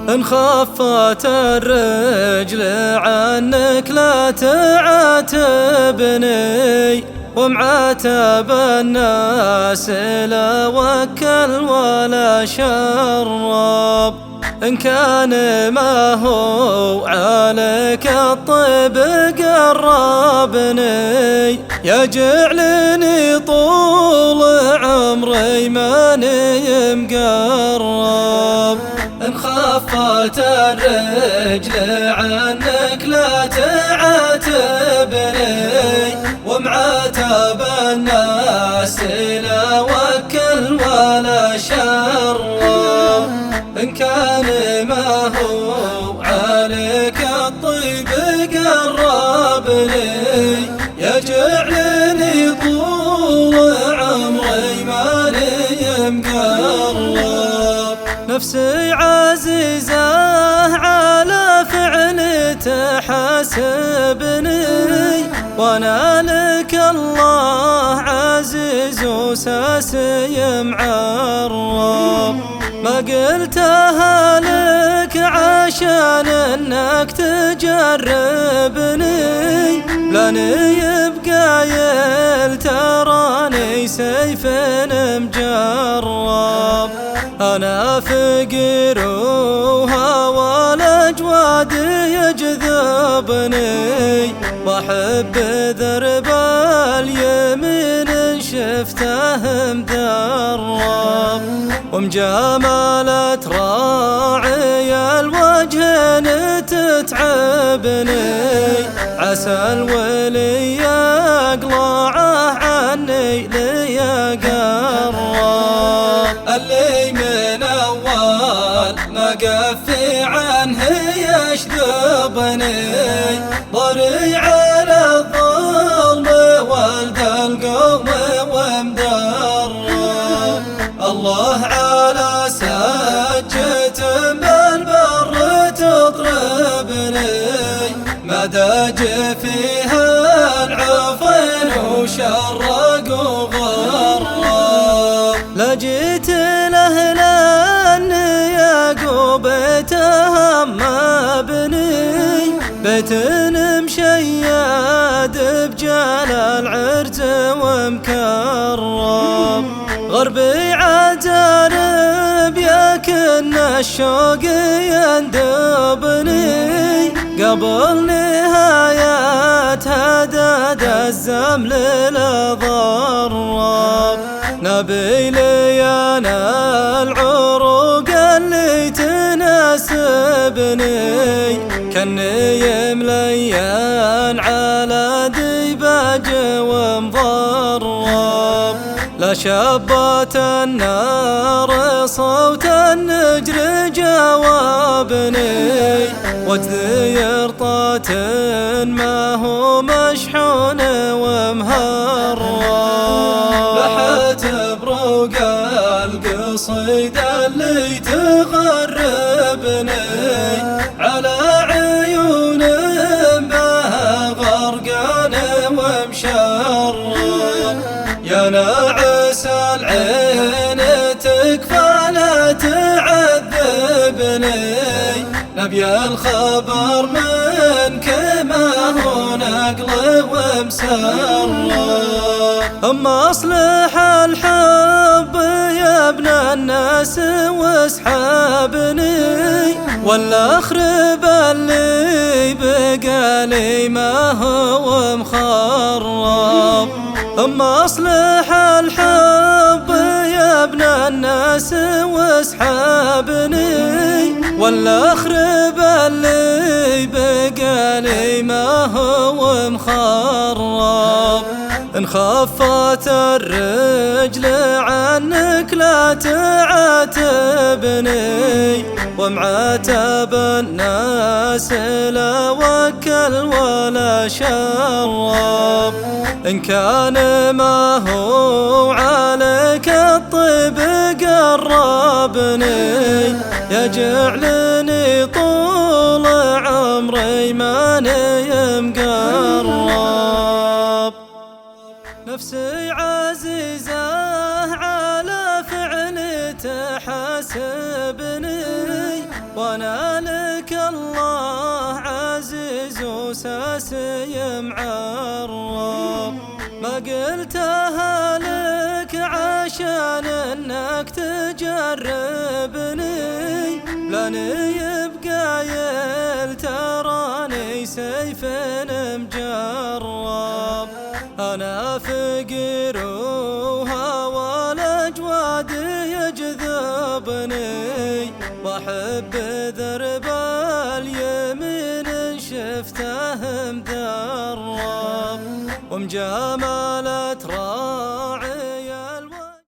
إن خفت الرجل عنك لا تعاتبني، ومعاتب الناس لا وكل ولا شرب. إن كان ما هو عليك الطيب قربني، يجعلني طول عمري ماني مقرب. إن خفت الرجل عنك لا تعاتبني، ومعاتب الناس لا وكل ولا شرب. إن كان ما هو عليك الطيب قربني، يجعلني طول عمري ماني مقرب. نفسي عزيزة على فعل تحاسبني، وانا لك الله عزيز وساسي معرب. ما قلتها لك عشان انك تجربني، لاني بقايل تراني سيف مجرب. أنا فقير وهوى الأجواد يجذبني، وأحب ذرب اليمين شفته مدرب. ومجاملة راعي الوجه تتعبني، عسى الولي يقلعه عني ليقرب. اللي من أول مقفي عنه يشذبني، ضريع على الظلم ولد القوم ومدرب. الله على سجة بالبر تضربني، ما داج فيها العفن وشرق وغرب. لجيت لأهل النياق بيتهم بني، بيت مشيد بجلال عرت ومكرم. غربي عجانب يكن الشوق يندبني، قبل نهاية هدد الزمل لضرب. نبيلي أنا العروق اللي تناسبني، كني مليان على ديباج ومضرب. لا شبت النار صوت النجر جوابني، وجدي يرطات ما هو مشحون ومهرب. لحت بروق القصيد اللي تغربني، على عيون بها غرقان ومشرب. يا ناعس العين تكفى لا تعذبني، نبي الخبر منك ما هو نقل ومسرب. أما أصلح الحب يا ابن الناس واسحابني، ولا أخرب اللي بقالي ما هو مخرب. أما أصلح الحب يا ابن الناس واسحابني، ولا أخرب اللي بقالي ما هو مخرب. إن خفت الرجل عنك لا تعاتبني، ومعاتب الناس لا وكل ولا شرب. إن كان ما هو عليك الطيب قربني، يجعلني مقرب. نفسي عزيزة على فعل تحاسبني، وانا لك الله عزيز وساسي معرب. ما قلتها لك عشان انك تجربني، لاني بقايل تراني سيف مجرب. أنا فقير وهوى الأجواد يجذبني، وأحب ذرب اليمين شفته مدرب، ومجاملة